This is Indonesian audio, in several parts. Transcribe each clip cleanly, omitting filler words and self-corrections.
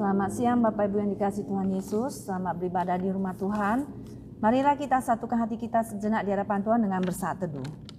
Selamat siang Bapak Ibu yang dikasihi Tuhan Yesus. Selamat beribadah di rumah Tuhan. Marilah kita satukan hati kita sejenak di hadapan Tuhan dengan bersaat teduh.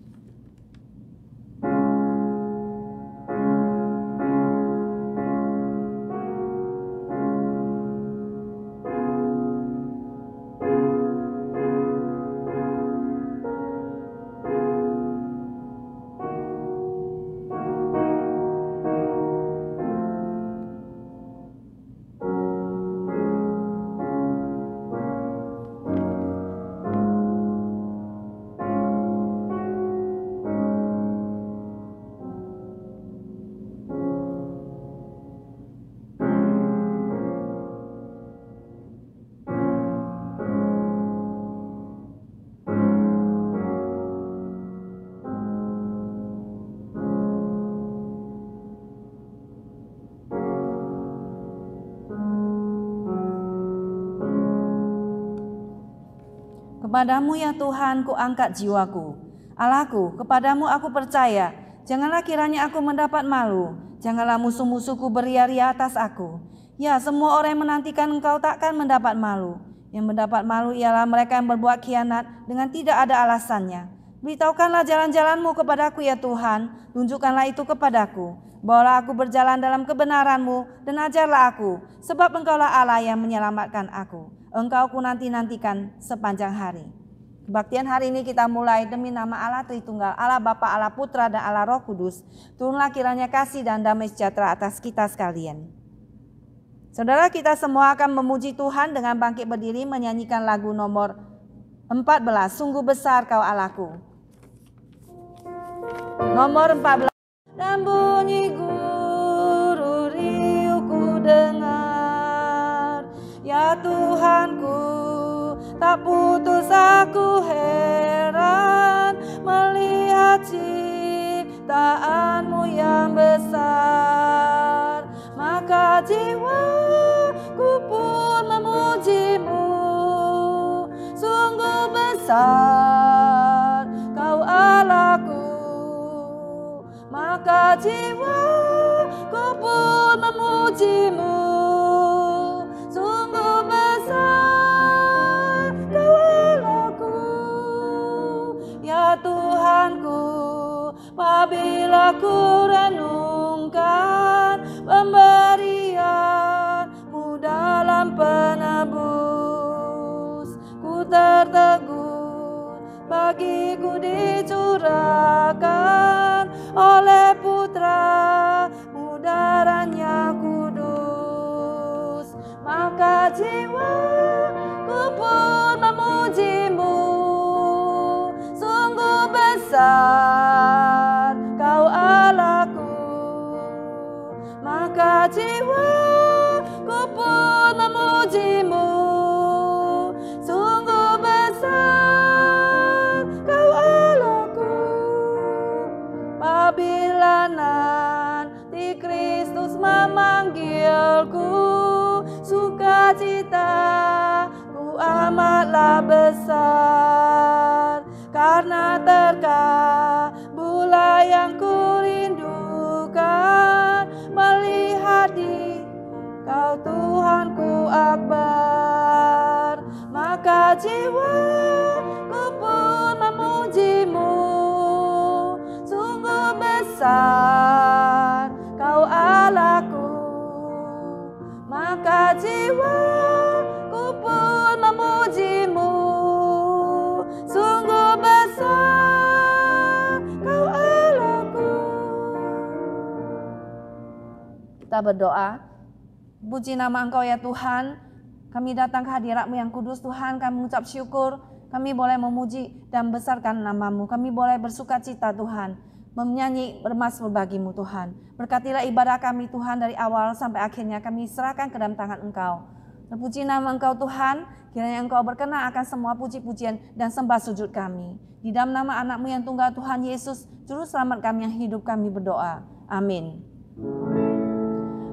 Kepadamu ya Tuhan ku angkat jiwaku. Allahku, kepadamu aku percaya. Janganlah kiranya aku mendapat malu. Janganlah musuh-musuhku beria-ria atas aku. Ya, semua orang yang menantikan Engkau takkan mendapat malu. Yang mendapat malu ialah mereka yang berbuat khianat dengan tidak ada alasannya. Beritahukanlah jalan-jalanmu kepadaku ya Tuhan. Tunjukkanlah itu kepadaku. Bawalah aku berjalan dalam kebenaran-Mu dan ajarlah aku. Sebab Engkaulah Allah yang menyelamatkan aku. Engkau ku nanti-nantikan sepanjang hari. Kebaktian hari ini kita mulai demi nama Allah Tritunggal, Allah Bapa, Allah Putra, dan Allah Roh Kudus. Turunlah kiranya kasih dan damai sejahtera atas kita sekalian. Saudara, kita semua akan memuji Tuhan dengan bangkit berdiri menyanyikan lagu nomor 14, Sungguh Besar Kau Allahku. Nomor 14. Dan bunyi guru riuhku dengar, ya Tuhanku, tak putus aku heran melihat ciptaan-Mu yang besar. Maka jiwaku pun memuji-Mu, sungguh besar Kau Allahku. Maka jiwaku pun memuji-Mu, sungguh besar Kau Allahku. Ya Tuhanku, apabila ku renungkan pemberian-Mu dalam penebus, ku tertegun bagiku dicurahkan oleh Putra-Mu darahnya kudus. Maka jiwaku pun memuji-Mu, sungguh besar Kau Allahku. Maka jiwaku pun memuji-Mu, sungguh besar Kau Allahku. Apabila nanti Kristus memanggilku, sukacitaku amatlah besar, karena terkabullah yang kurindukan, melihat di Kau Tuhanku akbar. Maka jiwaku pun memuji-Mu, sungguh besar Kau Allahku. Maka jiwaku pun memuji-Mu, sungguh besar Kau Allahku. Kita berdoa. Puji nama Engkau ya Tuhan. Kami datang ke hadirat-Mu yang kudus Tuhan. Kami mengucap syukur. Kami boleh memuji dan besarkan nama-Mu. Kami boleh bersuka cita Tuhan, menyanyi bermazmur bagi-Mu Tuhan. Berkatilah ibadah kami Tuhan dari awal sampai akhirnya. Kami serahkan ke dalam tangan Engkau. Terpuji nama Engkau Tuhan. Kiranya Engkau berkenan akan semua puji-pujian dan sembah sujud kami. Di dalam nama anak-Mu yang tunggal Tuhan Yesus, Juru Selamat kami yang hidup, kami berdoa. Amin.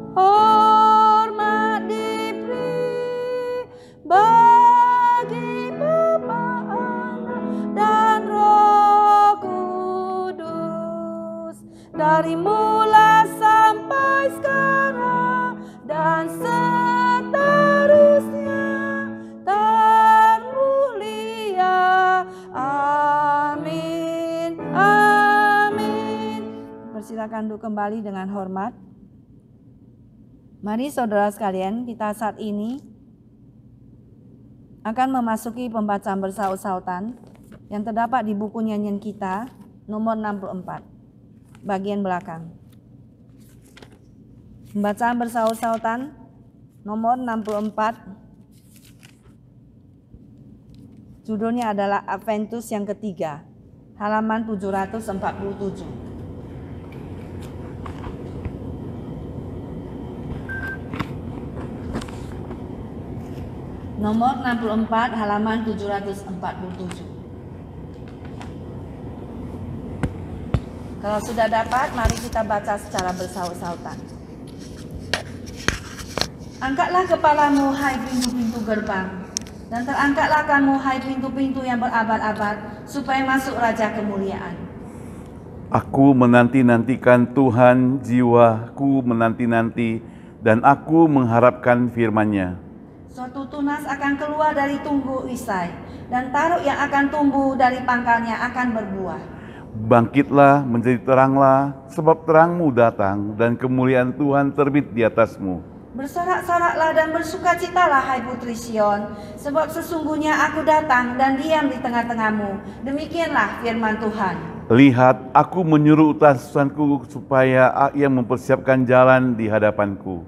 Hormat diberi bagi Bapa, Anak, dan Roh Kudus, dari mula sampai sekarang dan silakan duduk kembali dengan hormat. Mari saudara sekalian, kita saat ini akan memasuki pembacaan bersaut-sautan yang terdapat di buku nyanyian kita nomor 64, bagian belakang. Pembacaan bersaut-sautan nomor 64, judulnya adalah Adventus yang ketiga, halaman 747. Nomor 64 halaman 747. Kalau sudah dapat, mari kita baca secara bersaut-sautan. Angkatlah kepalamu, hai pintu-pintu gerbang, dan terangkatlah kamu, hai pintu-pintu yang berabad-abad, supaya masuk Raja kemuliaan. Aku menanti-nantikan Tuhan, jiwaku menanti-nanti, dan aku mengharapkan firman-Nya. Suatu tunas akan keluar dari tunggu Isai, dan taruk yang akan tumbuh dari pangkalnya akan berbuah. Bangkitlah, menjadi teranglah, sebab terangmu datang, dan kemuliaan Tuhan terbit di atasmu. Bersorak-soraklah dan bersukacitalah, hai putri Sion, sebab sesungguhnya aku datang dan diam di tengah-tengahmu. Demikianlah firman Tuhan. Lihat, aku menyuruh utusanku supaya ia mempersiapkan jalan di hadapanku.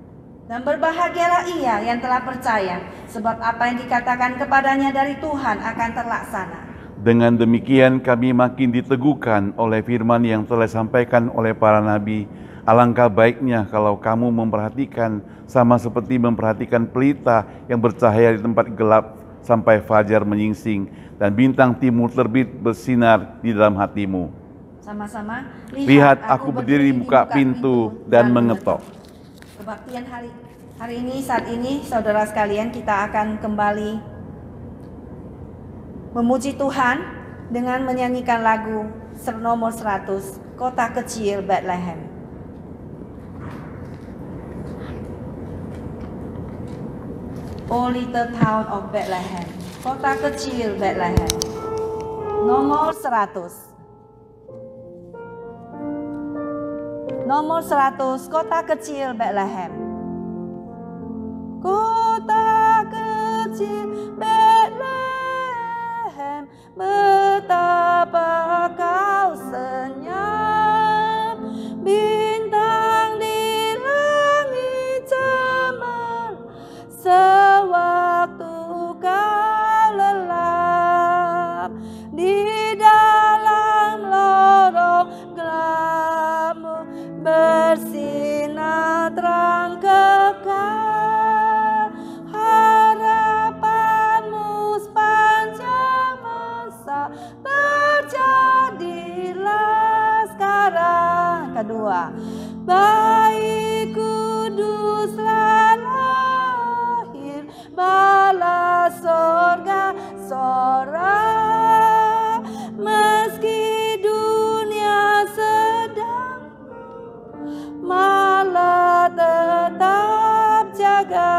Dan berbahagialah ia yang telah percaya, sebab apa yang dikatakan kepadanya dari Tuhan akan terlaksana. Dengan demikian kami makin diteguhkan oleh firman yang telah disampaikan oleh para nabi. Alangkah baiknya kalau kamu memperhatikan sama seperti memperhatikan pelita yang bercahaya di tempat gelap sampai fajar menyingsing dan bintang timur terbit bersinar di dalam hatimu. Sama-sama, lihat aku berdiri di muka pintu dan mengetok. Kebaktian hari ini, saat ini, saudara sekalian, kita akan kembali memuji Tuhan dengan menyanyikan lagu nomor 100, Kota Kecil Bethlehem. Oh little town of Bethlehem, kota kecil Bethlehem. Nomor 100. Nomor 100, kota kecil Bethlehem. Kota kecil Bethlehem, betapa kau senyap. Bintang di langit cemerlang sewaktu kau lelap. Di dalam lorong gelapmu bersinar terang kekal, harapanmu sepanjang masa terjadilah sekarang. Kedua, bayi kuduslah lahir, bala sorga sorak, meski dunia sedang malah tetap jaga.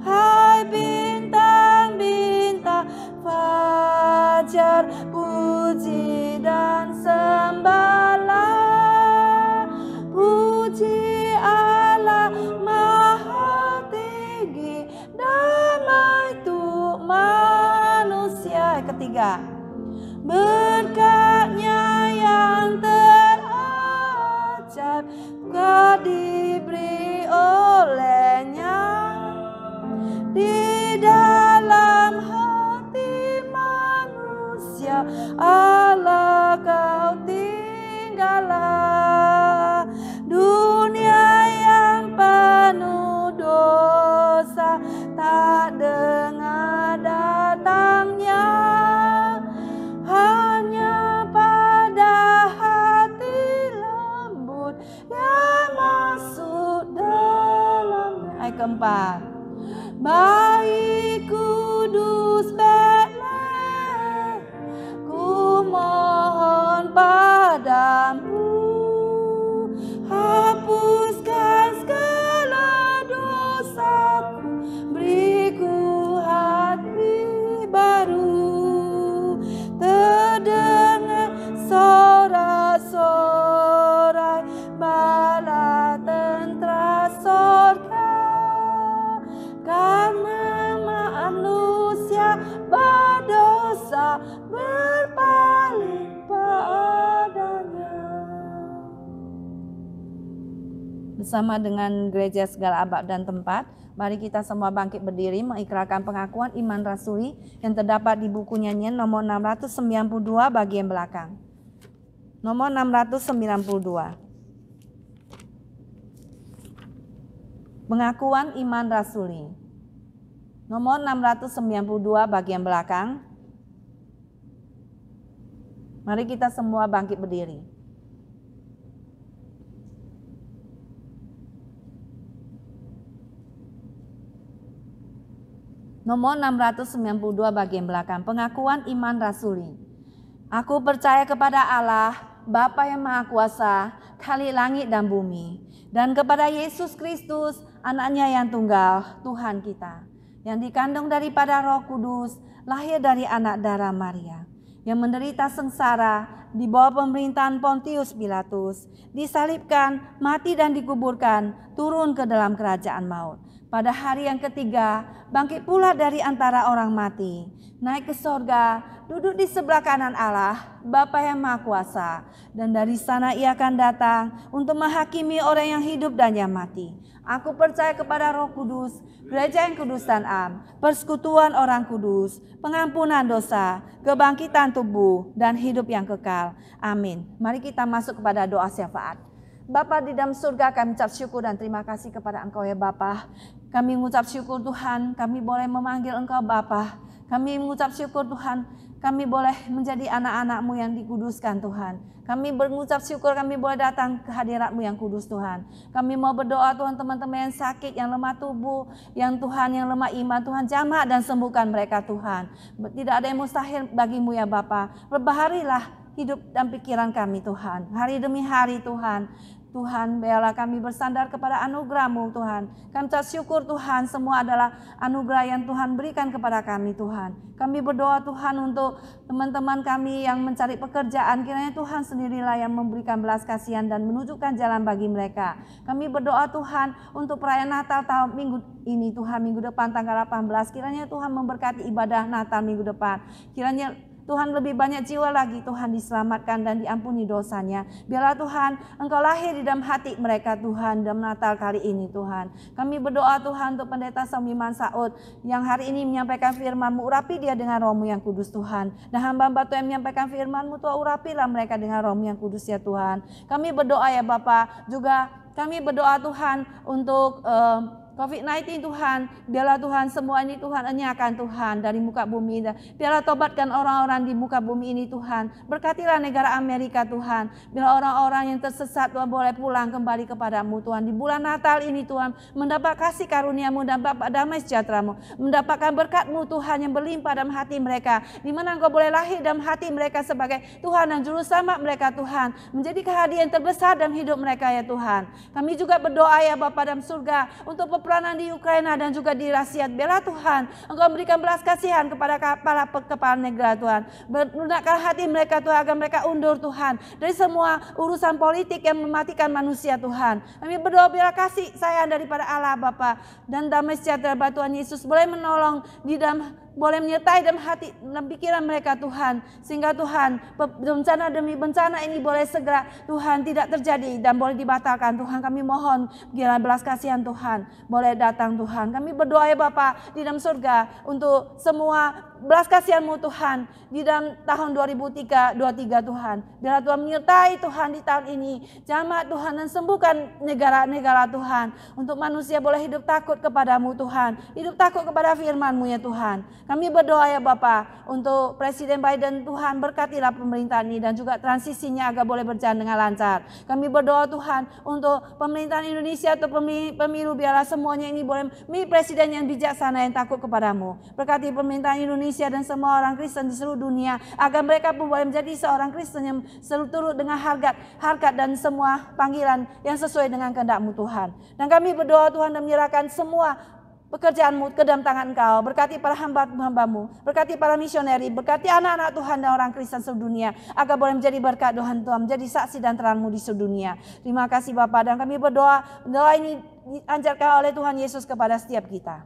Hai bintang-bintang fajar, puji dan sembahlah. Puji Allah Maha Tinggi, damai untuk manusia. Ketiga, berkatnya yang terajab kau diberi olehnya. Di dalam hati manusia Allah kau tinggallah. Dunia yang penuh dosa tak dengar datangnya, hanya pada hati lembut yang masuk dalamnya. Ayat keempat, bayi kudus Bethlehem, ku berpaling padanya. Bersama dengan gereja segala abad dan tempat, mari kita semua bangkit berdiri mengikrarkan pengakuan iman rasuli yang terdapat di buku nyanyian nomor 692 bagian belakang. Nomor 692. Pengakuan iman rasuli. Nomor 692 bagian belakang. Mari kita semua bangkit berdiri. Nomor 692 bagian belakang, pengakuan iman rasuli. Aku percaya kepada Allah, Bapa yang Maha Kuasa, Khalik langit dan bumi, dan kepada Yesus Kristus, anaknya yang tunggal, Tuhan kita, yang dikandung daripada Roh Kudus, lahir dari anak darah Maria, yang menderita sengsara di bawah pemerintahan Pontius Pilatus, disalibkan, mati dan dikuburkan, turun ke dalam kerajaan maut. Pada hari yang ketiga, bangkit pula dari antara orang mati, naik ke sorga, duduk di sebelah kanan Allah, Bapa yang Maha Kuasa, dan dari sana ia akan datang untuk menghakimi orang yang hidup dan yang mati. Aku percaya kepada Roh Kudus, gereja yang kudus dan am, persekutuan orang kudus, pengampunan dosa, kebangkitan tubuh, dan hidup yang kekal. Amin. Mari kita masuk kepada doa syafaat. Bapa di dalam surga, kami ucap syukur dan terima kasih kepada Engkau ya Bapa. Kami mengucap syukur Tuhan, kami boleh memanggil Engkau Bapa. Kami mengucap syukur Tuhan, kami boleh menjadi anak-anak-Mu yang dikuduskan Tuhan. Kami mengucap syukur kami boleh datang ke hadirat-Mu yang kudus Tuhan. Kami mau berdoa Tuhan, teman-teman yang sakit, yang lemah tubuh, yang Tuhan yang lemah iman, Tuhan jamah dan sembuhkan mereka Tuhan. Tidak ada yang mustahil bagi-Mu ya Bapa. Perbaharilah hidup dan pikiran kami Tuhan, hari demi hari Tuhan. Tuhan, biarlah kami bersandar kepada anugerah-Mu Tuhan. Kami ucap syukur Tuhan, semua adalah anugerah yang Tuhan berikan kepada kami Tuhan. Kami berdoa Tuhan untuk teman-teman kami yang mencari pekerjaan. Kiranya Tuhan sendirilah yang memberikan belas kasihan dan menunjukkan jalan bagi mereka. Kami berdoa Tuhan untuk perayaan Natal tahun minggu ini Tuhan, minggu depan tanggal 18. Kiranya Tuhan memberkati ibadah Natal minggu depan. Kiranya Tuhan lebih banyak jiwa lagi Tuhan diselamatkan dan diampuni dosanya. Biarlah Tuhan Engkau lahir di dalam hati mereka Tuhan dalam Natal kali ini Tuhan. Kami berdoa Tuhan untuk Pendeta Somiman Saud yang hari ini menyampaikan firman-Mu, urapi dia dengan Roh-Mu yang kudus Tuhan. Dan hamba-hamba Tuhan yang menyampaikan firman-Mu Tuhan, urapilah mereka dengan Roh-Mu yang kudus ya Tuhan. Kami berdoa ya Bapa, juga kami berdoa Tuhan untuk COVID-19 Tuhan, biarlah Tuhan semua ini Tuhan enyahkan Tuhan dari muka bumi. Biarlah tobatkan orang-orang di muka bumi ini Tuhan. Berkatilah negara Amerika Tuhan. Biarlah orang-orang yang tersesat Tuhan boleh pulang kembali kepada-Mu Tuhan. Di bulan Natal ini Tuhan mendapat kasih karunia-Mu dan Bapa damai sejahtera-Mu. Mendapatkan berkat-Mu Tuhan yang berlimpah dalam hati mereka. Di mana Engkau boleh lahir dalam hati mereka sebagai Tuhan dan Juru Selamat mereka Tuhan. Menjadi kehadiran terbesar dalam hidup mereka ya Tuhan. Kami juga berdoa ya Bapa dalam surga untuk peperangan di Ukraina dan juga di Rusia. Biarlah Tuhan Engkau memberikan belas kasihan kepada kepala negara Tuhan. Melunakkan hati mereka Tuhan agar mereka undur Tuhan dari semua urusan politik yang mematikan manusia Tuhan. Kami berdoa biarlah kasih sayang daripada Allah Bapa dan damai sejahtera Tuhan Yesus boleh menolong di dalam, boleh menyertai dalam hati dan pikiran mereka Tuhan, sehingga Tuhan bencana demi bencana ini boleh segera Tuhan tidak terjadi dan boleh dibatalkan Tuhan. Kami mohon biarlah belas kasihan Tuhan boleh datang Tuhan. Kami berdoa ya Bapa di dalam surga untuk semua belas kasihan-Mu Tuhan di dalam tahun 2023 Tuhan. Biarlah Tuhan menyertai Tuhan di tahun ini. Jamah Tuhan dan sembuhkan negara-negara Tuhan. Untuk manusia boleh hidup takut kepada-Mu Tuhan. Hidup takut kepada firman-Mu ya Tuhan. Kami berdoa ya Bapa untuk Presiden Biden Tuhan, berkatilah pemerintahan ini dan juga transisinya agar boleh berjalan dengan lancar. Kami berdoa Tuhan untuk pemerintahan Indonesia atau pemilu biarlah semuanya ini boleh memilih presiden yang bijaksana yang takut kepada-Mu. Berkati pemerintahan Indonesia dan semua orang Kristen di seluruh dunia agar mereka pun boleh menjadi seorang Kristen yang selalu turut dengan harkat dan semua panggilan yang sesuai dengan kehendak-Mu Tuhan. Dan kami berdoa Tuhan dan menyerahkan semua pekerjaan-Mu ke dalam tangan Engkau. Berkati para hamba-hamba-Mu, berkati para misioneri, berkati anak-anak Tuhan dan orang Kristen seluruh dunia agar boleh menjadi berkat Tuhan, menjadi saksi dan terang-Mu di seluruh dunia. Terima kasih Bapa, dan kami berdoa, doa ini diajarkan oleh Tuhan Yesus kepada setiap kita.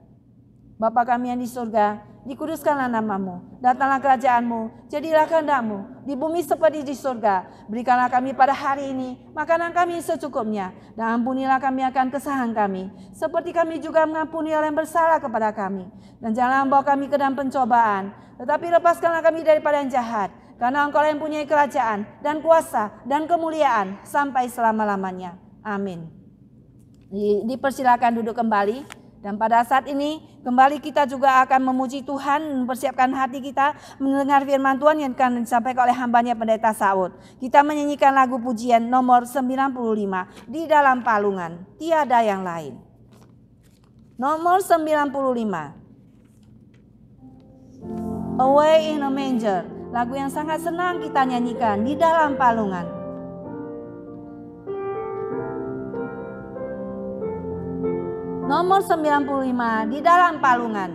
Bapa kami yang di surga, dikuduskanlah namamu, datanglah kerajaanmu, jadilah kehendak-mu di bumi seperti di surga. Berikanlah kami pada hari ini makanan kami secukupnya, dan ampunilah kami akan kesalahan kami, seperti kami juga mengampuni orang yang bersalah kepada kami. Dan janganlah membawa kami ke dalam pencobaan, tetapi lepaskanlah kami daripada yang jahat, karena Engkau yang mempunyai kerajaan dan kuasa dan kemuliaan sampai selama-lamanya. Amin. Dipersilakan duduk kembali. Dan pada saat ini kembali kita juga akan memuji Tuhan, mempersiapkan hati kita mendengar firman Tuhan yang akan disampaikan oleh hambanya Pendeta Saud. Kita menyanyikan lagu pujian nomor 95, Di Dalam Palungan, Tiada Yang Lain. Nomor 95, Away in a Manger. Lagu yang sangat senang kita nyanyikan, Di Dalam Palungan. Nomor 95, Di Dalam Palungan.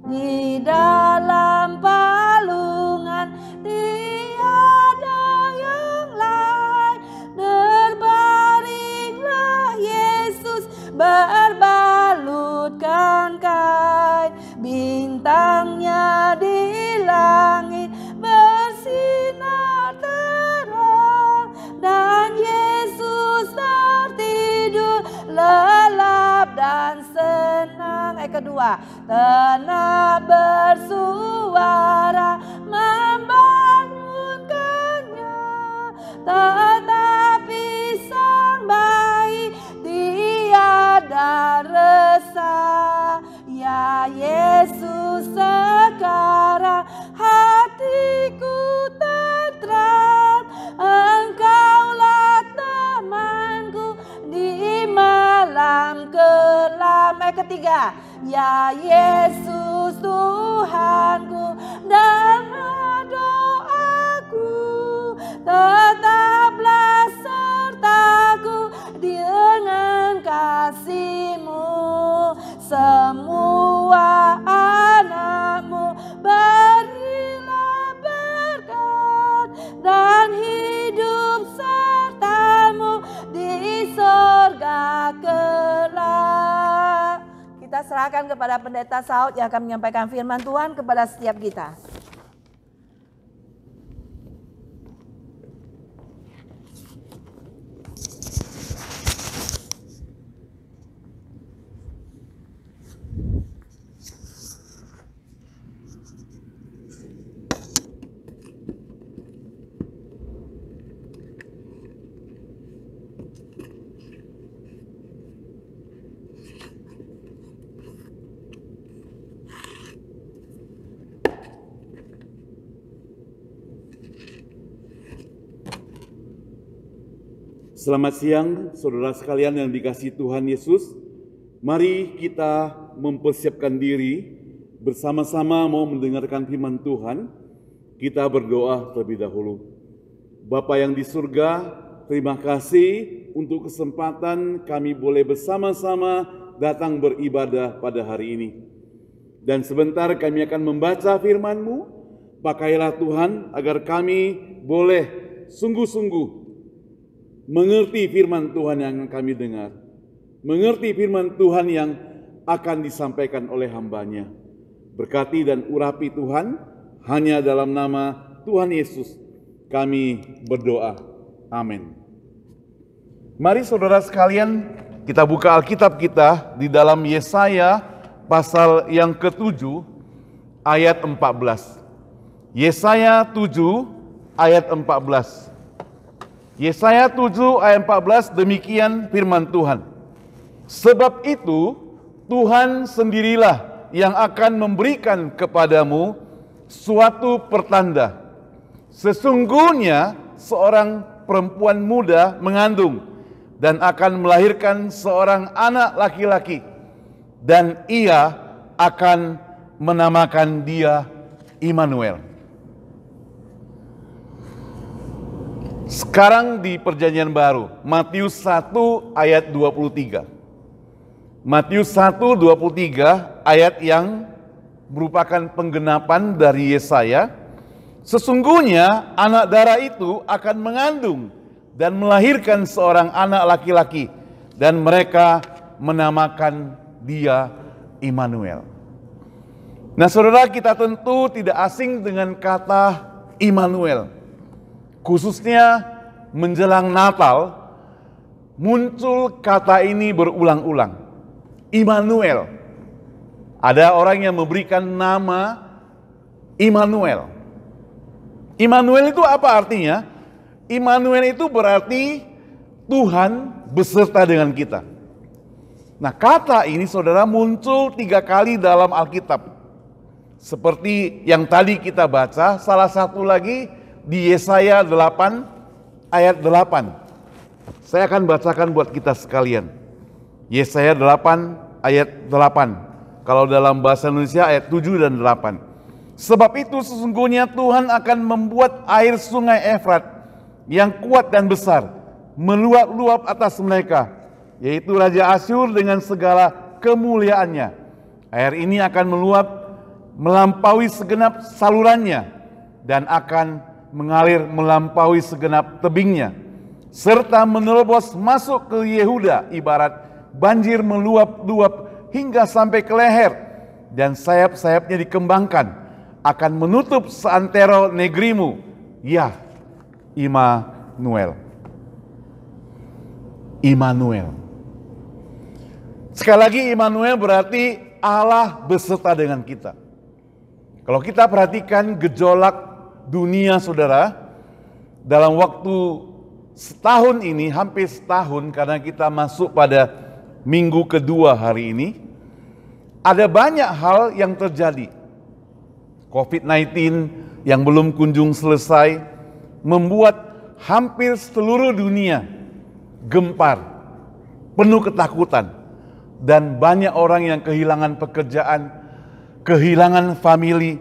Di dalam palungan tiada yang lain, berbaringlah Yesus berbalutkan kain, bintangnya di langit bersinar terang, dan Yesus tertidur lelap dan senang. Kedua, tenang bersuara membangunkannya, tetapi sang bayi tiada resah. Ya Yesus, sekarang hatiku tentram, Engkaulah temanku di malam kelam. Ketiga, ya Yesus Tuhanku, dengar doaku, tetaplah sertaku dengan kasih-Mu. Semua anak-Mu berilah berkat dan hidup serta-Mu di sorga kelak. Kita serahkan kepada Pendeta Saud yang akan menyampaikan firman Tuhan kepada setiap kita. Selamat siang, saudara sekalian yang dikasihi Tuhan Yesus. Mari kita mempersiapkan diri bersama-sama mau mendengarkan firman Tuhan. Kita berdoa terlebih dahulu. Bapa yang di surga, terima kasih untuk kesempatan kami boleh bersama-sama datang beribadah pada hari ini. Dan sebentar kami akan membaca firman-Mu. Pakailah Tuhan agar kami boleh sungguh-sungguh mengerti firman Tuhan yang kami dengar, mengerti firman Tuhan yang akan disampaikan oleh hamba-Nya. Berkati dan urapi Tuhan, hanya dalam nama Tuhan Yesus kami berdoa. Amin. Mari saudara sekalian, kita buka Alkitab kita di dalam Yesaya pasal yang ke-7 ayat 14. Yesaya 7 ayat 14. Yesaya 7 ayat 14, demikian firman Tuhan. Sebab itu Tuhan sendirilah yang akan memberikan kepadamu suatu pertanda. Sesungguhnya seorang perempuan muda mengandung dan akan melahirkan seorang anak laki-laki, dan ia akan menamakan dia Immanuel. Sekarang di Perjanjian Baru, Matius 1 ayat 23. Matius 1:23 ayat yang merupakan penggenapan dari Yesaya. Sesungguhnya anak darah itu akan mengandung dan melahirkan seorang anak laki-laki, dan mereka menamakan dia Immanuel. Nah saudara, kita tentu tidak asing dengan kata Immanuel. Khususnya menjelang Natal, muncul kata ini berulang-ulang. Immanuel. Ada orang yang memberikan nama Immanuel. Immanuel itu apa artinya? Immanuel itu berarti Tuhan beserta dengan kita. Nah kata ini saudara muncul 3 kali dalam Alkitab. Seperti yang tadi kita baca, salah satu lagi di Yesaya 8 ayat 8. Saya akan bacakan buat kita sekalian. Yesaya 8 ayat 8. Kalau dalam bahasa Indonesia ayat 7 dan 8. Sebab itu sesungguhnya Tuhan akan membuat air sungai Efrat yang kuat dan besar meluap-luap atas mereka, yaitu Raja Asyur dengan segala kemuliaannya. Air ini akan meluap melampaui segenap salurannya dan akan mengalir melampaui segenap tebingnya, serta menerobos masuk ke Yehuda ibarat banjir meluap-luap hingga sampai ke leher, dan sayap-sayapnya dikembangkan, akan menutup seantero negerimu, ya Immanuel. Immanuel. Sekali lagi Immanuel berarti Allah beserta dengan kita. Kalau kita perhatikan gejolak dunia saudara, dalam waktu setahun ini, hampir setahun karena kita masuk pada minggu kedua hari ini, ada banyak hal yang terjadi. COVID-19 yang belum kunjung selesai membuat hampir seluruh dunia gempar, penuh ketakutan, dan banyak orang yang kehilangan pekerjaan, kehilangan famili,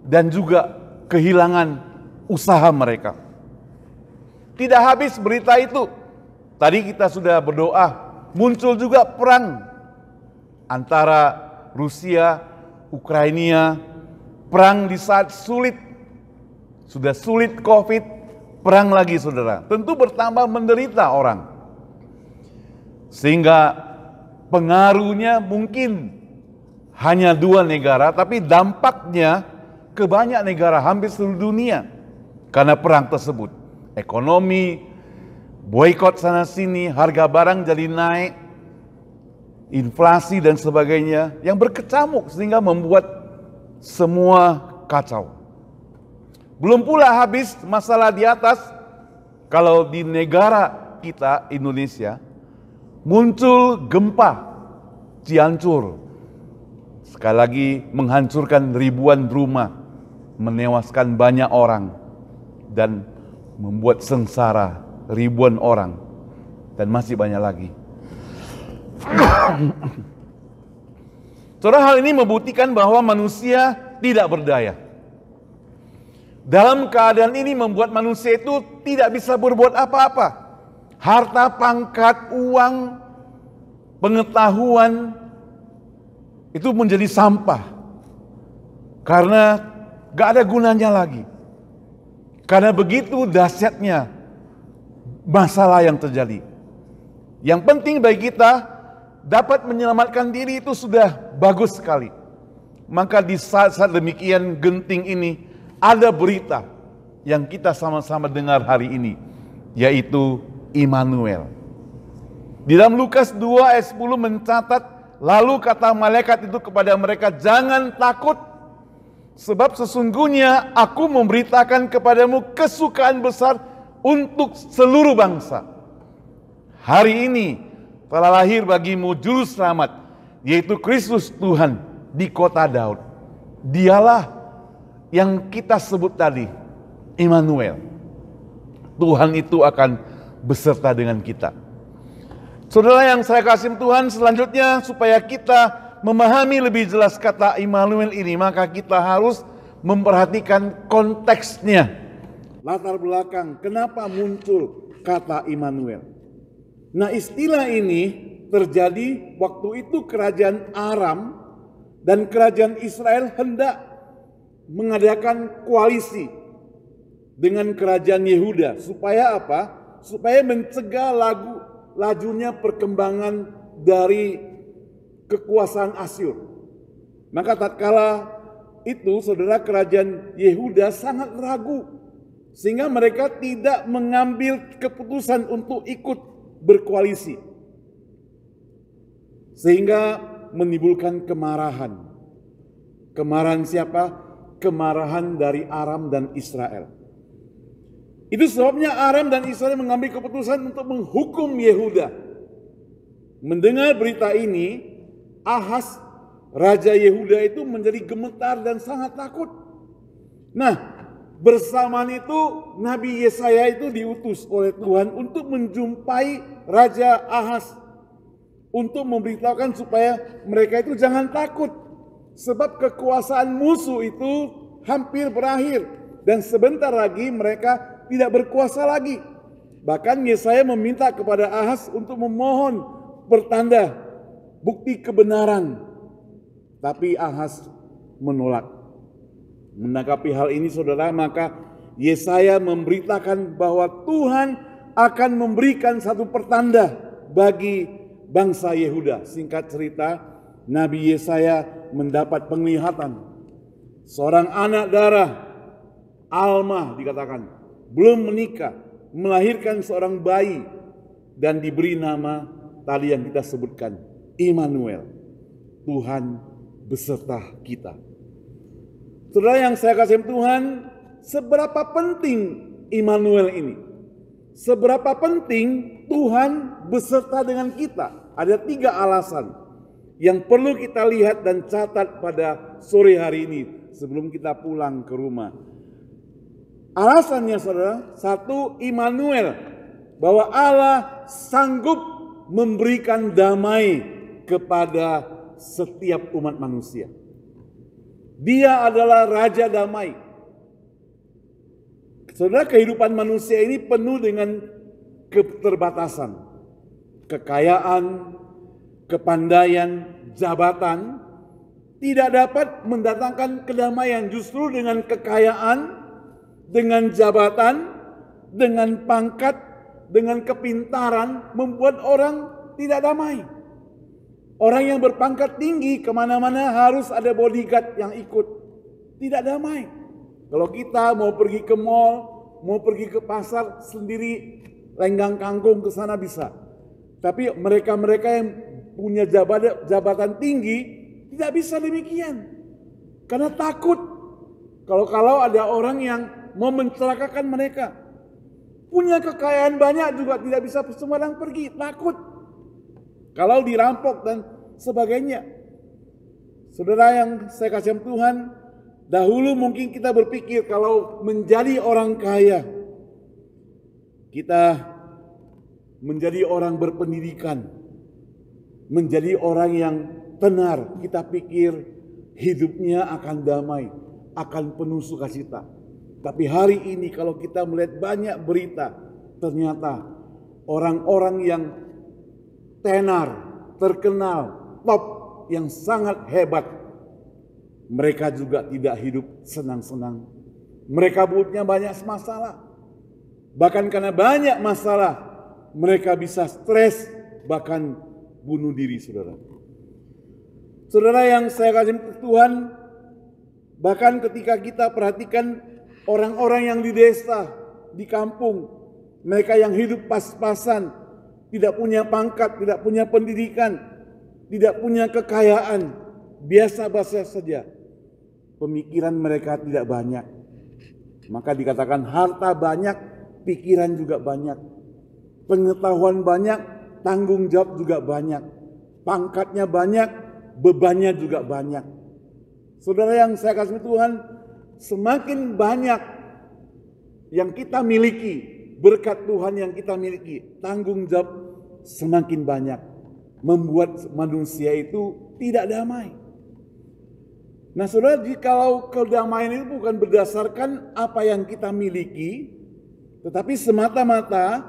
dan juga kehilangan usaha mereka. Tidak habis berita itu. Tadi kita sudah berdoa, muncul juga perang antara Rusia, Ukraina, perang di saat sulit. Sudah sulit COVID, perang lagi saudara. Tentu bertambah menderita orang. Sehingga pengaruhnya mungkin hanya 2 negara, tapi dampaknya ke banyak negara, hampir seluruh dunia. Karena perang tersebut. Ekonomi, boikot sana sini, harga barang jadi naik, inflasi dan sebagainya, yang berkecamuk sehingga membuat semua kacau. Belum pula habis masalah di atas, kalau di negara kita, Indonesia, muncul gempa Cianjur. Sekali lagi menghancurkan ribuan rumah, menewaskan banyak orang, dan membuat sengsara ribuan orang, dan masih banyak lagi. Saudara, hal ini membuktikan bahwa manusia tidak berdaya. Dalam keadaan ini membuat manusia itu tidak bisa berbuat apa-apa. Harta, pangkat, uang, pengetahuan, itu menjadi sampah. Karena gak ada gunanya lagi. Karena begitu dahsyatnya masalah yang terjadi. Yang penting bagi kita, dapat menyelamatkan diri itu sudah bagus sekali. Maka di saat-saat demikian genting ini, ada berita yang kita sama-sama dengar hari ini, yaitu Immanuel. Di dalam Lukas 2 ayat 10 mencatat, lalu kata malaikat itu kepada mereka, jangan takut, sebab sesungguhnya aku memberitakan kepadamu kesukaan besar untuk seluruh bangsa. Hari ini telah lahir bagimu juru selamat, yaitu Kristus Tuhan di kota Daud. Dialah yang kita sebut tadi, Immanuel. Tuhan itu akan beserta dengan kita. Saudara yang saya kasih Tuhan, selanjutnya supaya kita memahami lebih jelas kata Immanuel ini, maka kita harus memperhatikan konteksnya. Latar belakang, kenapa muncul kata Immanuel. Nah, istilah ini terjadi waktu itu kerajaan Aram dan kerajaan Israel hendak mengadakan koalisi dengan kerajaan Yehuda. Supaya apa? Supaya mencegah lajunya perkembangan dari kekuasaan Asyur. Maka tatkala itu, saudara, kerajaan Yehuda sangat ragu, sehingga mereka tidak mengambil keputusan untuk ikut berkoalisi, sehingga menimbulkan kemarahan. Kemarahan siapa? Kemarahan dari Aram dan Israel. Itu sebabnya Aram dan Israel mengambil keputusan untuk menghukum Yehuda. Mendengar berita ini, Ahaz, Raja Yehuda itu menjadi gemetar dan sangat takut. Nah, bersamaan itu Nabi Yesaya itu diutus oleh Tuhan untuk menjumpai Raja Ahaz, untuk memberitahukan supaya mereka itu jangan takut, sebab kekuasaan musuh itu hampir berakhir dan sebentar lagi mereka tidak berkuasa lagi. Bahkan Yesaya meminta kepada Ahaz untuk memohon pertanda bukti kebenaran, tapi Ahaz menolak. Menanggapi hal ini, saudara, maka Yesaya memberitakan bahwa Tuhan akan memberikan satu pertanda bagi bangsa Yehuda. Singkat cerita, Nabi Yesaya mendapat penglihatan. Seorang anak darah, Alma dikatakan, belum menikah, melahirkan seorang bayi dan diberi nama tadi yang kita sebutkan, Immanuel, Tuhan beserta kita. Saudara yang saya kasih Tuhan, seberapa penting Immanuel ini? Seberapa penting Tuhan beserta dengan kita? Ada 3 alasan yang perlu kita lihat dan catat pada sore hari ini sebelum kita pulang ke rumah. Alasannya, saudara, 1, Immanuel, bahwa Allah sanggup memberikan damai kepada setiap umat manusia. Dia adalah Raja Damai. Saudara, kehidupan manusia ini penuh dengan keterbatasan, kekayaan, kepandaian, jabatan tidak dapat mendatangkan kedamaian. Justru dengan kekayaan, dengan jabatan, dengan pangkat, dengan kepintaran membuat orang tidak damai. Orang yang berpangkat tinggi kemana-mana harus ada bodyguard yang ikut. Tidak damai. Kalau kita mau pergi ke mall, mau pergi ke pasar sendiri, lenggang kangkung ke sana bisa. Tapi mereka-mereka yang punya jabatan tinggi tidak bisa demikian. Karena takut. Kalau ada orang yang mau mencelakakan mereka. Punya kekayaan banyak juga tidak bisa sembarang pergi, takut. Kalau dirampok dan sebagainya. Saudara yang saya kasih Tuhan, dahulu mungkin kita berpikir kalau menjadi orang kaya, kita menjadi orang berpendidikan, menjadi orang yang tenar, kita pikir hidupnya akan damai, akan penuh sukacita. Tapi hari ini kalau kita melihat banyak berita, ternyata orang-orang yang tenar, terkenal, top, yang sangat hebat, mereka juga tidak hidup senang-senang. Mereka punya banyak masalah. Bahkan karena banyak masalah, mereka bisa stres, bahkan bunuh diri, saudara. Saudara yang saya kasih Tuhan, bahkan ketika kita perhatikan orang-orang yang di desa, di kampung, mereka yang hidup pas-pasan, tidak punya pangkat, tidak punya pendidikan, tidak punya kekayaan, biasa-biasa saja. Pemikiran mereka tidak banyak. Maka dikatakan harta banyak, pikiran juga banyak. Pengetahuan banyak, tanggung jawab juga banyak. Pangkatnya banyak, bebannya juga banyak. Saudara yang saya kasih Tuhan, semakin banyak yang kita miliki, berkat Tuhan yang kita miliki, tanggung jawab semakin banyak, membuat manusia itu tidak damai. Nah, saudara, jikalau kedamaian itu bukan berdasarkan apa yang kita miliki, tetapi semata-mata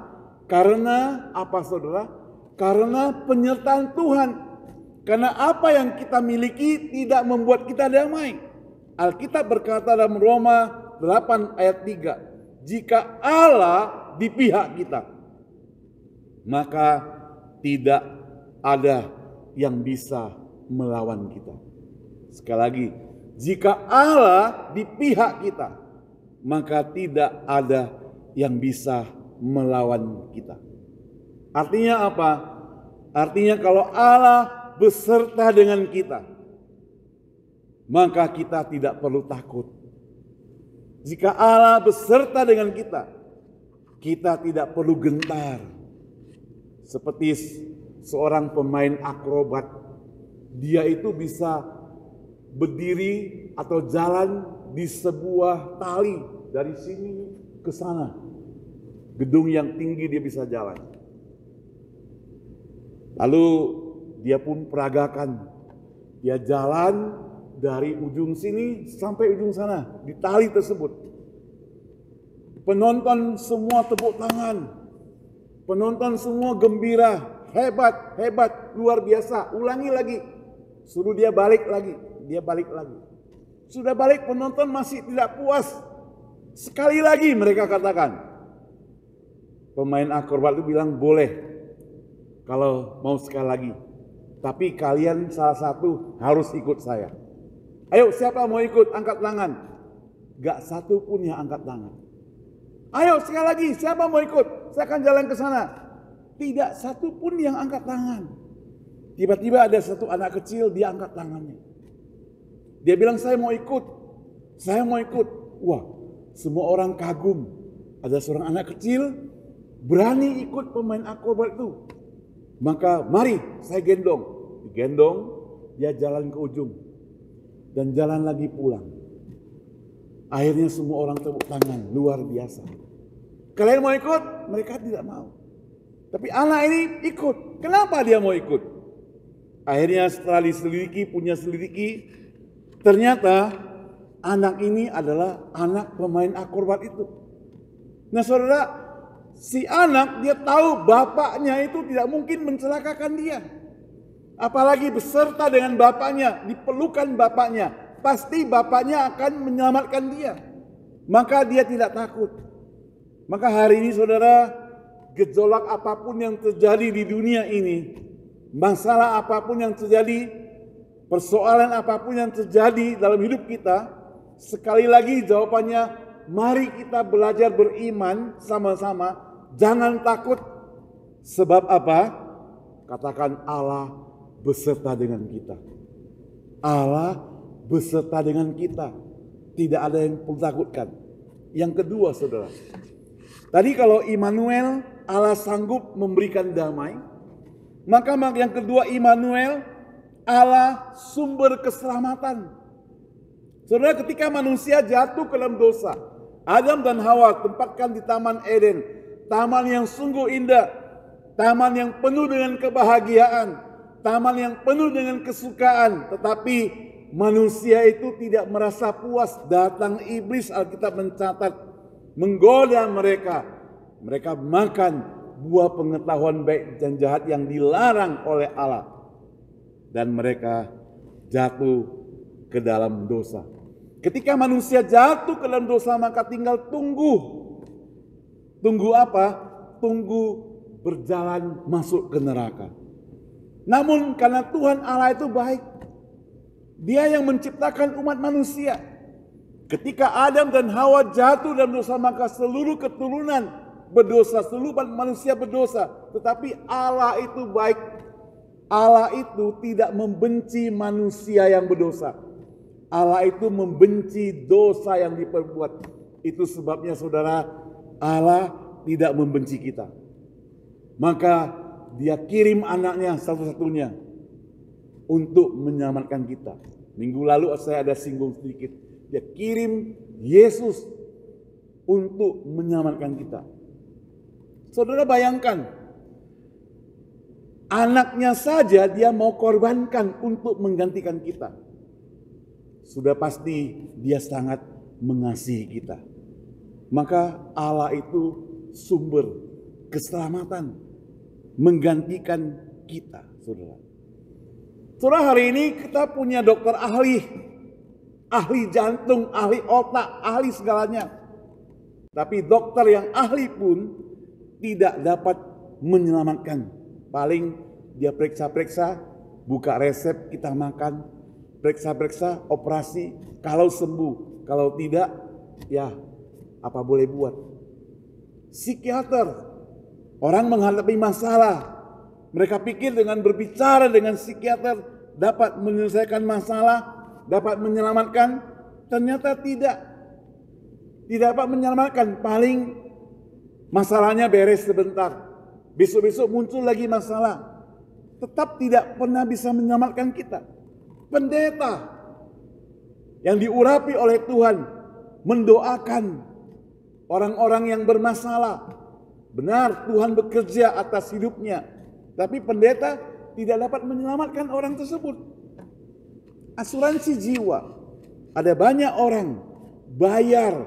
karena apa, saudara? Karena penyertaan Tuhan. Karena apa yang kita miliki tidak membuat kita damai. Alkitab berkata dalam Roma 8 ayat 3, jika Allah di pihak kita, maka tidak ada yang bisa melawan kita. Sekali lagi, Jika Allah di pihak kita, maka tidak ada yang bisa melawan kita. Artinya apa? Artinya kalau Allah beserta dengan kita, maka kita tidak perlu takut. Jika Allah beserta dengan kita, kita tidak perlu gentar. Seperti seorang pemain akrobat, dia itu bisa berdiri atau jalan di sebuah tali dari sini ke sana. Gedung yang tinggi dia bisa jalan. Lalu dia pun peragakan. Dia jalan dari ujung sini sampai ujung sana di tali tersebut. Penonton semua tepuk tangan. Penonton semua gembira. Hebat, hebat, luar biasa. Ulangi lagi. Suruh dia balik lagi. Dia balik lagi. Sudah balik, penonton masih tidak puas. Sekali lagi mereka katakan. Pemain akrobat itu bilang boleh. Kalau mau sekali lagi. Tapi kalian salah satu harus ikut saya. Ayo siapa mau ikut? Angkat tangan. Gak satu pun yang angkat tangan. Ayo sekali lagi siapa mau ikut? Saya akan jalan ke sana. Tidak satu pun yang angkat tangan. Tiba-tiba ada satu anak kecil, dia angkat tangannya. Dia bilang saya mau ikut. Saya mau ikut. Wah, semua orang kagum. Ada seorang anak kecil berani ikut pemain akrobat itu. Maka mari saya gendong. Digendong, dia jalan ke ujung. Dan jalan lagi pulang. Akhirnya semua orang tepuk tangan, luar biasa. Kalian mau ikut? Mereka tidak mau. Tapi anak ini ikut. Kenapa dia mau ikut? Akhirnya setelah diselidiki, ternyata anak ini adalah anak pemain akrobat itu. Nah saudara, si anak dia tahu bapaknya itu tidak mungkin mencelakakan dia. Apalagi beserta dengan bapaknya, dipelukan bapaknya. Pasti bapaknya akan menyelamatkan dia. Maka dia tidak takut. Maka hari ini saudara, gejolak apapun yang terjadi di dunia ini, masalah apapun yang terjadi, persoalan apapun yang terjadi dalam hidup kita, sekali lagi jawabannya, mari kita belajar beriman sama-sama, jangan takut. Sebab apa? Katakan Allah beserta dengan kita. Allah beserta dengan kita. Tidak ada yang perlu takutkan. Yang kedua saudara, tadi kalau Immanuel, Allah sanggup memberikan damai. Maka yang kedua Immanuel, Allah sumber keselamatan. Saudara, ketika manusia jatuh ke dalam dosa, Adam dan Hawa tempatkan di Taman Eden, taman yang sungguh indah, taman yang penuh dengan kebahagiaan, taman yang penuh dengan kesukaan, tetapi manusia itu tidak merasa puas. Datang iblis, Alkitab mencatat, menggoda mereka. Mereka makan buah pengetahuan baik dan jahat yang dilarang oleh Allah. Dan mereka jatuh ke dalam dosa. Ketika manusia jatuh ke dalam dosa, maka tinggal tunggu. Tunggu apa? Tunggu berjalan masuk ke neraka. Namun karena Tuhan Allah itu baik, Dia yang menciptakan umat manusia. Ketika Adam dan Hawa jatuh dalam dosa, maka seluruh keturunan berdosa, seluruh manusia berdosa. Tetapi Allah itu baik. Allah itu tidak membenci manusia yang berdosa. Allah itu membenci dosa yang diperbuat. Itu sebabnya saudara, Allah tidak membenci kita. Maka Dia kirim anaknya satu-satunya untuk menyelamatkan kita. Minggu lalu saya ada singgung sedikit. Dia kirim Yesus untuk menyelamatkan kita. Saudara bayangkan, anaknya saja dia mau korbankan untuk menggantikan kita. Sudah pasti dia sangat mengasihi kita. Maka Allah itu sumber keselamatan, menggantikan kita, saudara. Saudara, hari ini kita punya dokter ahli jantung, ahli otak, ahli segalanya. Tapi dokter yang ahli pun tidak dapat menyelamatkan. Paling dia periksa-periksa, buka resep, kita makan. periksa-periksa, operasi, kalau sembuh, kalau tidak, ya apa boleh buat. Psikiater, orang menghadapi masalah, mereka pikir dengan berbicara dengan psikiater dapat menyelesaikan masalah, dapat menyelamatkan, ternyata tidak dapat menyelamatkan. Paling masalahnya beres sebentar, besok-besok muncul lagi masalah, tetap tidak pernah bisa menyelamatkan kita. Pendeta yang diurapi oleh Tuhan mendoakan orang-orang yang bermasalah. Benar, Tuhan bekerja atas hidupnya, tapi pendeta tidak dapat menyelamatkan orang tersebut. Asuransi jiwa, ada banyak orang bayar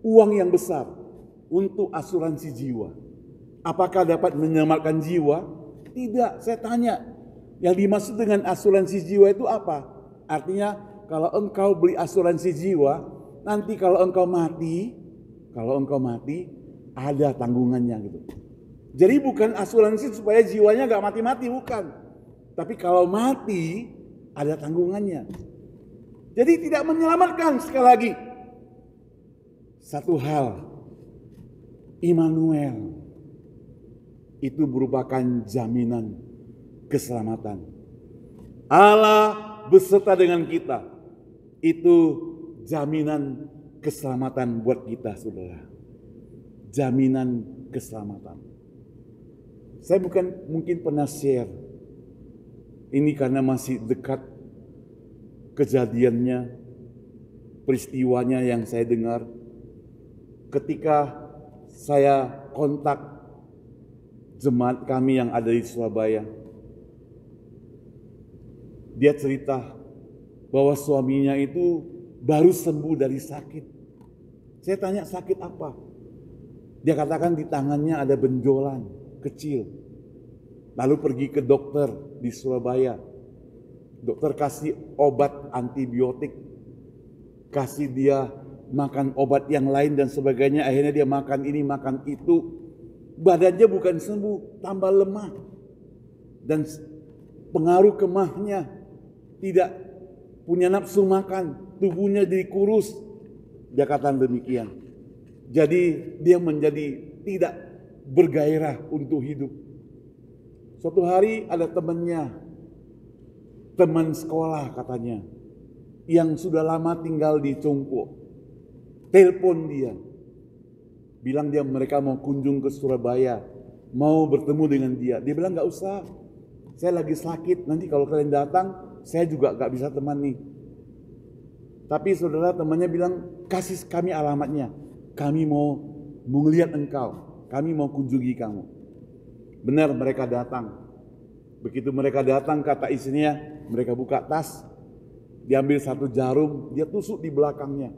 uang yang besar untuk asuransi jiwa. Apakah dapat menyelamatkan jiwa? Tidak. Saya tanya, yang dimaksud dengan asuransi jiwa itu apa? Artinya kalau engkau beli asuransi jiwa, nanti kalau engkau mati ada tanggungannya gitu. Jadi bukan asuransi supaya jiwanya gak mati-mati, bukan. Tapi kalau mati ada tanggungannya. Jadi tidak menyelamatkan. Sekali lagi, satu hal, Immanuel itu merupakan jaminan keselamatan. Allah beserta dengan kita, itu jaminan keselamatan buat kita, saudara. Jaminan keselamatan. Saya mungkin pernah share ini karena masih dekat kejadiannya, peristiwanya yang saya dengar ketika saya kontak jemaat kami yang ada di Surabaya. Dia cerita bahwa suaminya itu baru sembuh dari sakit. Saya tanya, sakit apa? Dia katakan di tangannya ada benjolan kecil. Lalu pergi ke dokter di Surabaya. Dokter kasih obat antibiotik, kasih dia makan obat yang lain dan sebagainya. Akhirnya dia makan ini, makan itu. Badannya bukan sembuh, tambah lemah. Dan pengaruh kemahnya, tidak punya nafsu makan, tubuhnya jadi kurus. Dia katakan demikian. Jadi dia menjadi tidak bergairah untuk hidup. Suatu hari ada temannya, teman sekolah katanya, yang sudah lama tinggal di Congko. Telepon dia, bilang mereka mau kunjung ke Surabaya, mau bertemu dengan dia. Dia bilang gak usah, saya lagi sakit, nanti kalau kalian datang, saya juga gak bisa temani. Tapi saudara, temannya bilang, kasih kami alamatnya, kami mau melihat engkau, kami mau kunjungi kamu. Benar, mereka datang. Begitu mereka datang, kata istrinya, mereka buka tas, diambil satu jarum, dia tusuk di belakangnya.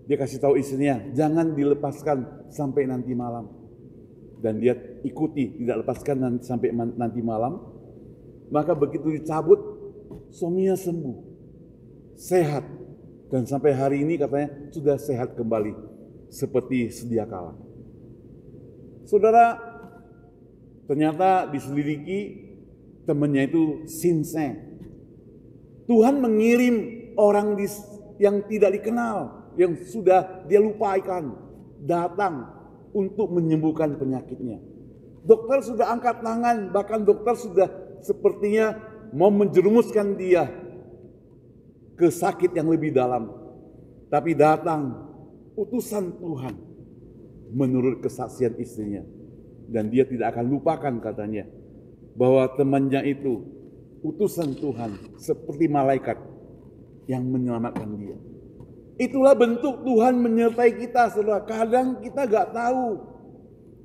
Dia kasih tahu istrinya, jangan dilepaskan sampai nanti malam. Dan dia ikuti, tidak lepaskan sampai nanti malam. Maka begitu dicabut, suaminya sembuh, sehat. Dan sampai hari ini katanya sudah sehat kembali, seperti sedia kala. Saudara, ternyata diselidiki, temannya itu sinseng. Tuhan mengirim orang yang tidak dikenal, yang sudah dia lupakan, datang untuk menyembuhkan penyakitnya. Dokter sudah angkat tangan, bahkan dokter sudah sepertinya mau menjerumuskan dia ke sakit yang lebih dalam. Tapi datang utusan Tuhan menurut kesaksian istrinya. Dan dia tidak akan lupakan katanya, bahwa temannya itu utusan Tuhan seperti malaikat yang menyelamatkan dia. Itulah bentuk Tuhan menyertai kita, saudara. Kadang kita gak tahu.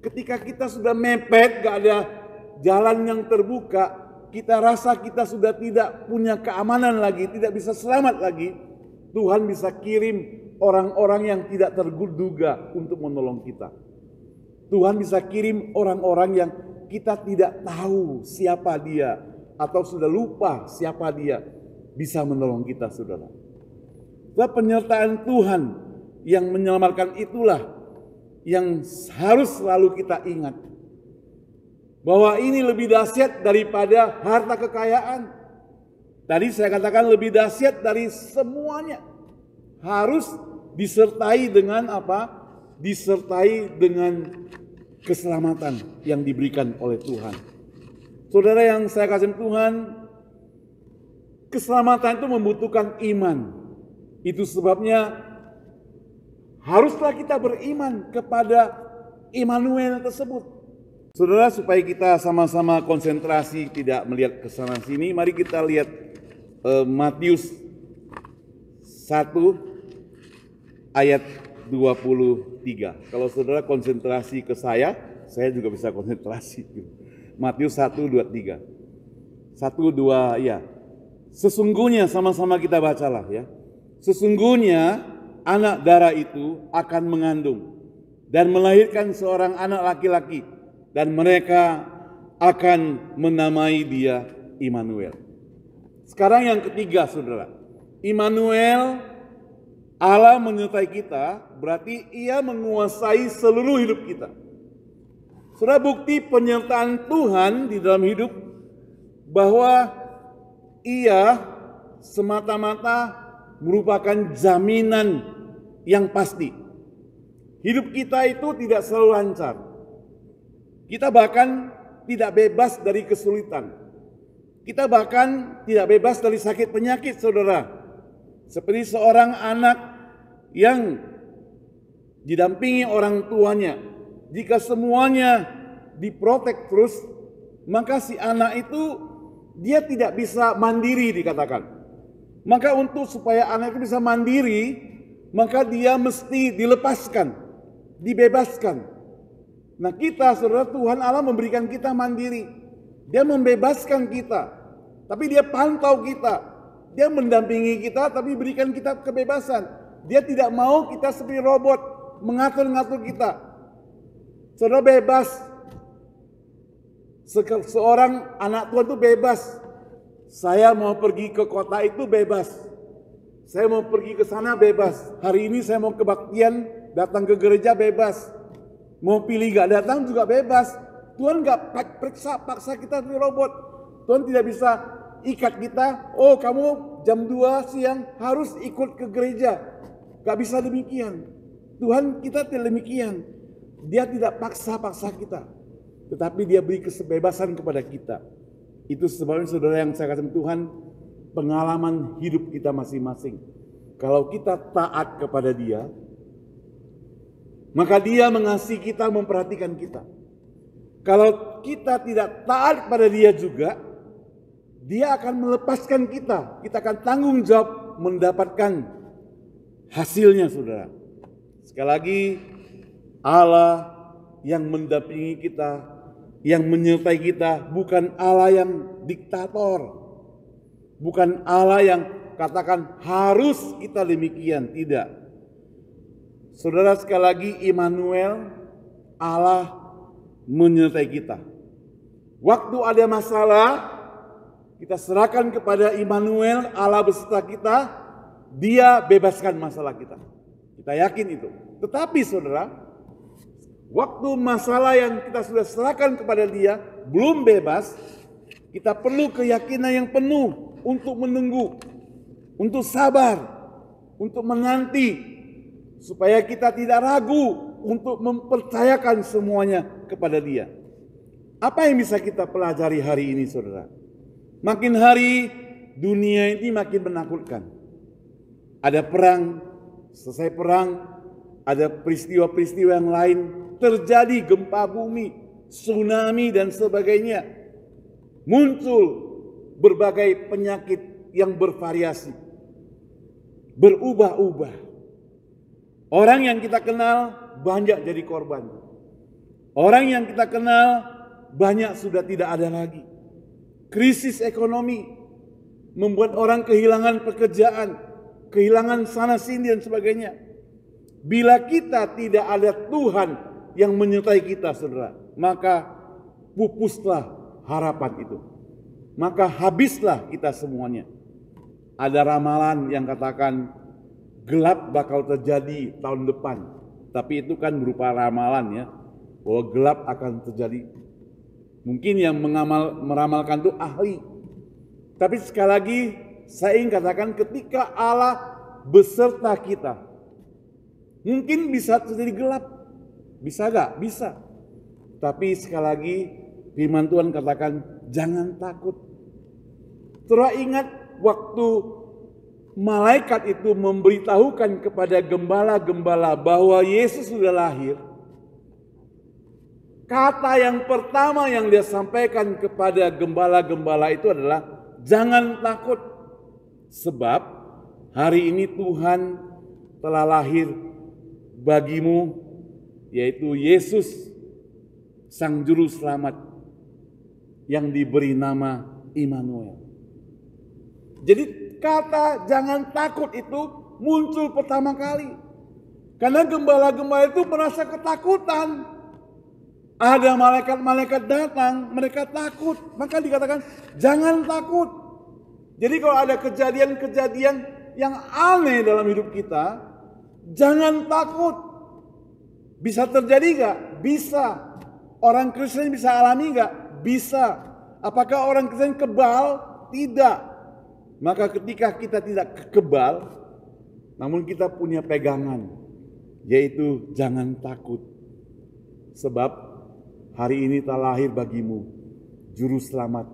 Ketika kita sudah mepet, gak ada jalan yang terbuka, kita rasa kita sudah tidak punya keamanan lagi, tidak bisa selamat lagi. Tuhan bisa kirim orang-orang yang tidak terduga untuk menolong kita. Tuhan bisa kirim orang-orang yang kita tidak tahu siapa dia, atau sudah lupa siapa dia, bisa menolong kita, saudara. Penyertaan Tuhan yang menyelamatkan itulah yang harus selalu kita ingat. Bahwa ini lebih dahsyat daripada harta kekayaan. Tadi saya katakan lebih dahsyat dari semuanya. Harus disertai dengan apa? Disertai dengan keselamatan yang diberikan oleh Tuhan. Saudara yang saya kasih Tuhan, keselamatan itu membutuhkan iman. Itu sebabnya haruslah kita beriman kepada Immanuel tersebut. Saudara, supaya kita sama-sama konsentrasi tidak melihat ke sana sini, mari kita lihat Matius 1 ayat 23. Kalau saudara konsentrasi ke saya juga bisa konsentrasi. Matius 1:23. 1-2 ya. Sesungguhnya sama-sama kita bacalah ya. Sesungguhnya anak darah itu akan mengandung dan melahirkan seorang anak laki-laki, dan mereka akan menamai dia Immanuel. Sekarang yang ketiga, saudara. Immanuel, Allah menyertai kita, berarti ia menguasai seluruh hidup kita. Saudara, bukti penyertaan Tuhan di dalam hidup bahwa ia semata-mata merupakan jaminan yang pasti. Hidup kita itu tidak selalu lancar. Kita bahkan tidak bebas dari kesulitan. Kita bahkan tidak bebas dari sakit penyakit, saudara. Seperti seorang anak yang didampingi orang tuanya. Jika semuanya diprotek terus, maka si anak itu dia tidak bisa mandiri dikatakan. Maka untuk supaya anak itu bisa mandiri, maka dia mesti dilepaskan, dibebaskan. Nah kita, saudara, Tuhan Allah memberikan kita mandiri. Dia membebaskan kita, tapi dia pantau kita. Dia mendampingi kita, tapi berikan kita kebebasan. Dia tidak mau kita seperti robot, mengatur-ngatur kita. Saudara, bebas. Seorang anak Tuhan itu bebas. Saya mau pergi ke kota itu bebas. Saya mau pergi ke sana bebas. Hari ini saya mau kebaktian, datang ke gereja bebas. Mau pilih gak datang juga bebas. Tuhan gak paksa kita seperti robot. Tuhan tidak bisa ikat kita. Oh, kamu jam 2 siang harus ikut ke gereja. Gak bisa demikian. Tuhan kita tidak demikian. Dia tidak paksa-paksa kita. Tetapi dia beri kebebasan kepada kita. Itu sebabnya, saudara yang saya kasih Tuhan, pengalaman hidup kita masing-masing. Kalau kita taat kepada dia, maka dia mengasihi kita, memperhatikan kita. Kalau kita tidak taat kepada dia juga, dia akan melepaskan kita. Kita akan tanggung jawab mendapatkan hasilnya, saudara. Sekali lagi, Allah yang mendampingi kita, yang menyertai kita, bukan Allah yang diktator. Bukan Allah yang katakan harus kita demikian, tidak. Saudara, sekali lagi, Immanuel, Allah menyertai kita. Waktu ada masalah, kita serahkan kepada Immanuel, Allah beserta kita, dia bebaskan masalah kita. Kita yakin itu. Tetapi saudara, waktu masalah yang kita sudah serahkan kepada dia belum bebas, kita perlu keyakinan yang penuh untuk menunggu, untuk sabar, untuk menanti, supaya kita tidak ragu untuk mempercayakan semuanya kepada dia. Apa yang bisa kita pelajari hari ini, saudara? Makin hari dunia ini makin menakutkan. Ada perang, selesai perang, ada peristiwa-peristiwa yang lain, terjadi gempa bumi, tsunami dan sebagainya. Muncul berbagai penyakit yang bervariasi, berubah-ubah. Orang yang kita kenal banyak jadi korban. Orang yang kita kenal banyak sudah tidak ada lagi. Krisis ekonomi membuat orang kehilangan pekerjaan, kehilangan sana sini dan sebagainya. Bila kita tidak ada Tuhan yang menyertai kita, saudara, maka pupuslah harapan itu. Maka habislah kita semuanya. Ada ramalan yang katakan gelap bakal terjadi tahun depan. Tapi itu kan berupa ramalan ya, bahwa gelap akan terjadi. Mungkin yang meramalkan itu ahli. Tapi sekali lagi saya ingin katakan ketika Allah beserta kita, mungkin bisa terjadi gelap. Bisa gak? Bisa. Tapi sekali lagi firman Tuhan katakan jangan takut. Terus ingat waktu malaikat itu memberitahukan kepada gembala-gembala bahwa Yesus sudah lahir. Kata yang pertama yang dia sampaikan kepada gembala-gembala itu adalah jangan takut. Sebab hari ini Tuhan telah lahir bagimu, yaitu Yesus Sang Juru Selamat yang diberi nama Immanuel. Jadi kata jangan takut itu muncul pertama kali. Karena gembala-gembala itu merasa ketakutan. Ada malaikat-malaikat datang, mereka takut. Maka dikatakan jangan takut. Jadi kalau ada kejadian-kejadian yang aneh dalam hidup kita, jangan takut. Bisa terjadi gak? Bisa. Orang Kristen bisa alami gak? Bisa. Apakah orang Kristen kebal? Tidak. Maka ketika kita tidak kebal, namun kita punya pegangan, yaitu jangan takut. Sebab hari ini telah lahir bagimu Juru Selamat,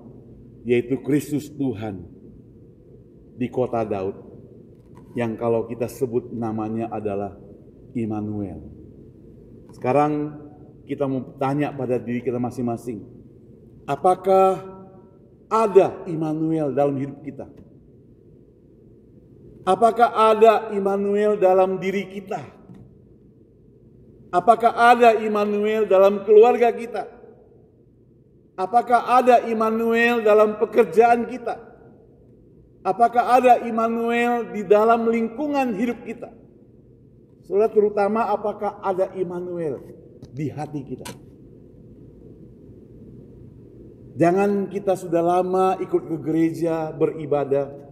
yaitu Kristus Tuhan di kota Daud, yang kalau kita sebut namanya adalah Immanuel. Sekarang kita mau tanya pada diri kita masing-masing, apakah ada Immanuel dalam hidup kita? Apakah ada Immanuel dalam diri kita? Apakah ada Immanuel dalam keluarga kita? Apakah ada Immanuel dalam pekerjaan kita? Apakah ada Immanuel di dalam lingkungan hidup kita? Saudara, terutama apakah ada Immanuel di hati kita? Jangan kita sudah lama ikut ke gereja beribadah,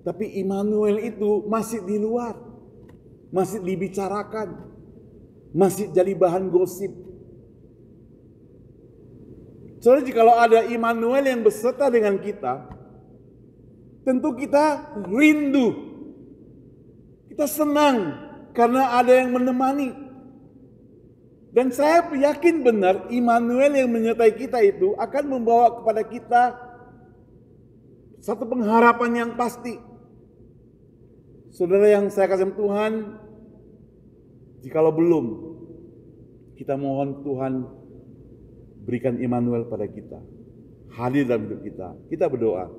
tapi Immanuel itu masih di luar, masih dibicarakan, masih jadi bahan gosip. Soalnya jikalau ada Immanuel yang beserta dengan kita, tentu kita rindu, kita senang karena ada yang menemani. Dan saya yakin benar Immanuel yang menyertai kita itu akan membawa kepada kita satu pengharapan yang pasti. Saudara yang saya kasih Tuhan, jikalau belum, kita mohon Tuhan berikan Immanuel pada kita, hadir dalam hidup kita. Kita berdoa.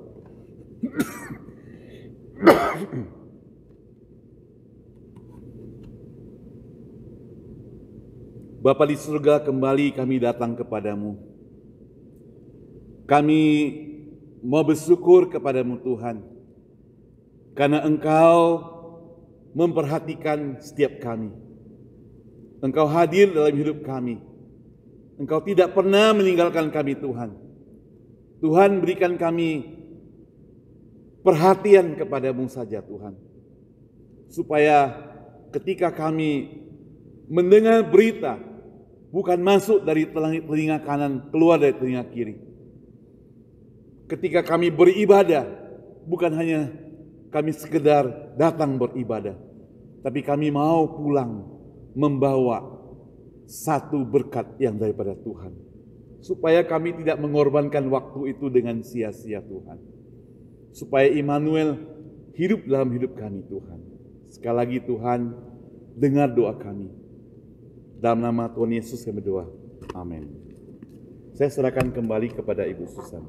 Bapa di surga, kembali kami datang kepadamu. Kami mau bersyukur kepadamu Tuhan, karena Engkau memperhatikan setiap kami. Engkau hadir dalam hidup kami. Engkau tidak pernah meninggalkan kami Tuhan. Tuhan, berikan kami perhatian kepadamu saja Tuhan. Supaya ketika kami mendengar berita, bukan masuk dari telinga kanan, keluar dari telinga kiri. Ketika kami beribadah, bukan hanya kami sekedar datang beribadah, tapi kami mau pulang membawa satu berkat yang daripada Tuhan. Supaya kami tidak mengorbankan waktu itu dengan sia-sia Tuhan. Supaya Immanuel hidup dalam hidup kami Tuhan. Sekali lagi Tuhan, dengar doa kami. Dalam nama Tuhan Yesus kami berdoa. Amin. Saya serahkan kembali kepada Ibu Susan.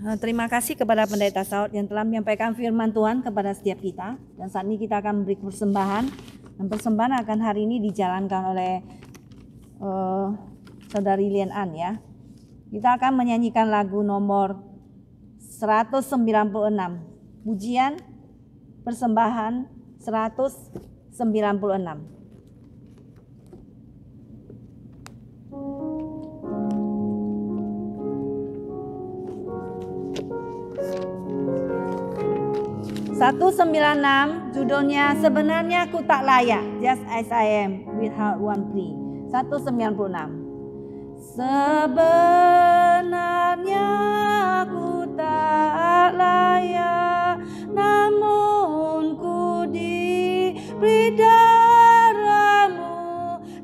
Terima kasih kepada Pendeta Saud yang telah menyampaikan firman Tuhan kepada setiap kita. Dan saat ini kita akan memberi persembahan. Dan persembahan akan hari ini dijalankan oleh Saudari Lian An ya. Kita akan menyanyikan lagu nomor 196. Pujian persembahan 196. 196 judulnya Sebenarnya Ku Tak Layak, Just As I Am, without one plea. 196. Sebenarnya ku tak layak, namun ku diberi darah-Mu,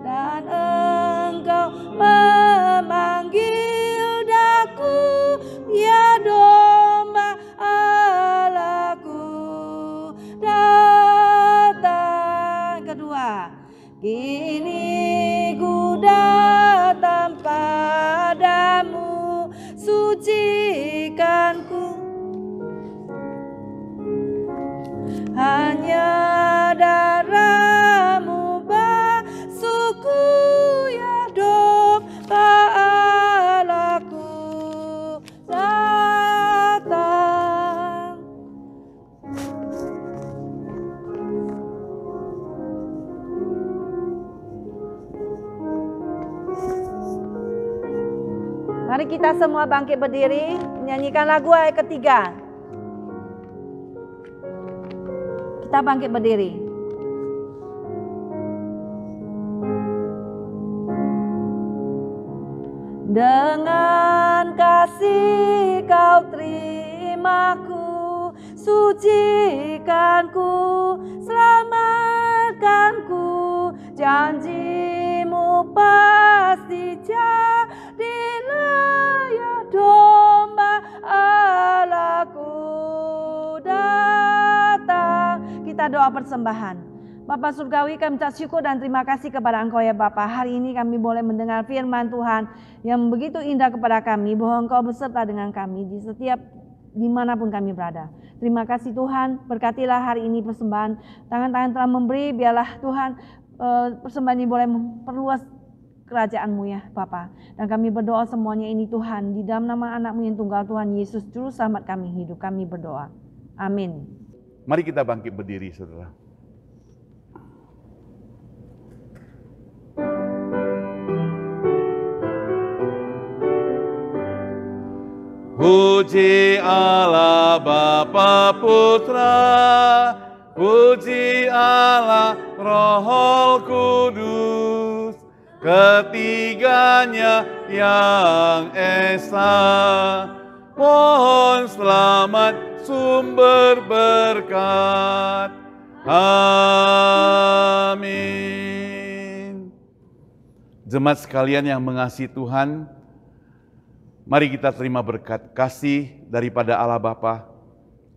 dan Engkau memanggil daku, ya domba Allahku. Datang. Kedua, kini ku datang padamu, sucikanku. Hanya darah-Mu basuhku, ya domba Allahku. Datang. Mari kita semua bangkit berdiri, menyanyikan lagu ayat ketiga. Kita bangkit berdiri. Dengan kasih Kau terimaku, sucikanku, selamatkanku. Janji-Mu pasti jadilah, ya domba Allahku. Datang. Kita doa persembahan. Bapa Surgawi, kami ucap syukur dan terima kasih kepada Engkau ya Bapa. Hari ini kami boleh mendengar firman Tuhan yang begitu indah kepada kami, bahwa Engkau beserta dengan kami di setiap dimanapun kami berada. Terima kasih Tuhan, berkatilah hari ini persembahan. Tangan-tangan telah memberi, biarlah Tuhan persembahan ini boleh memperluas kerajaan-Mu ya Bapa. Dan kami berdoa semuanya ini Tuhan, di dalam nama anak-Mu yang tunggal, Tuhan Yesus, Juru Selamat kami hidup. Kami berdoa. Amin. Mari kita bangkit berdiri, saudara. Puji Allah Bapa Putra, puji Allah Roh Kudus, ketiganya yang esa. Pohon selamat, sumber berkat. Amin. Jemaat sekalian yang mengasihi Tuhan, mari kita terima berkat kasih daripada Allah Bapa,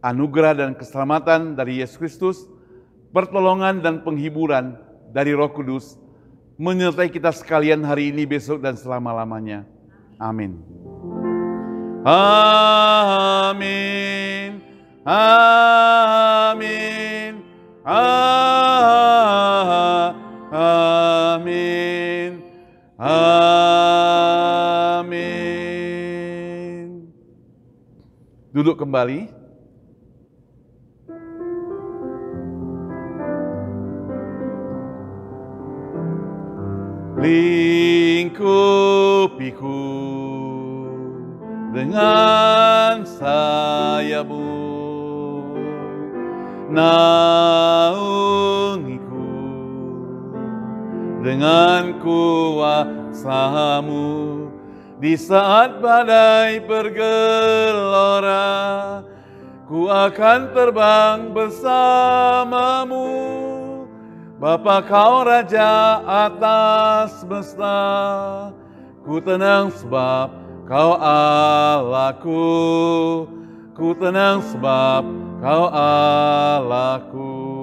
anugerah dan keselamatan dari Yesus Kristus, pertolongan dan penghiburan dari Roh Kudus, menyertai kita sekalian hari ini, besok, dan selama-lamanya. Amin. Amin. Amin. Amin. Amin. Duduk kembali. Lingkupiku dengan sayap-Mu, naungiku dengan kuasa-Mu. Di saat badai bergelora, ku akan terbang bersama-Mu. Bapa, Kau Raja atas semesta, ku tenang sebab Kau Allahku. Ku tenang sebab Kau Allahku.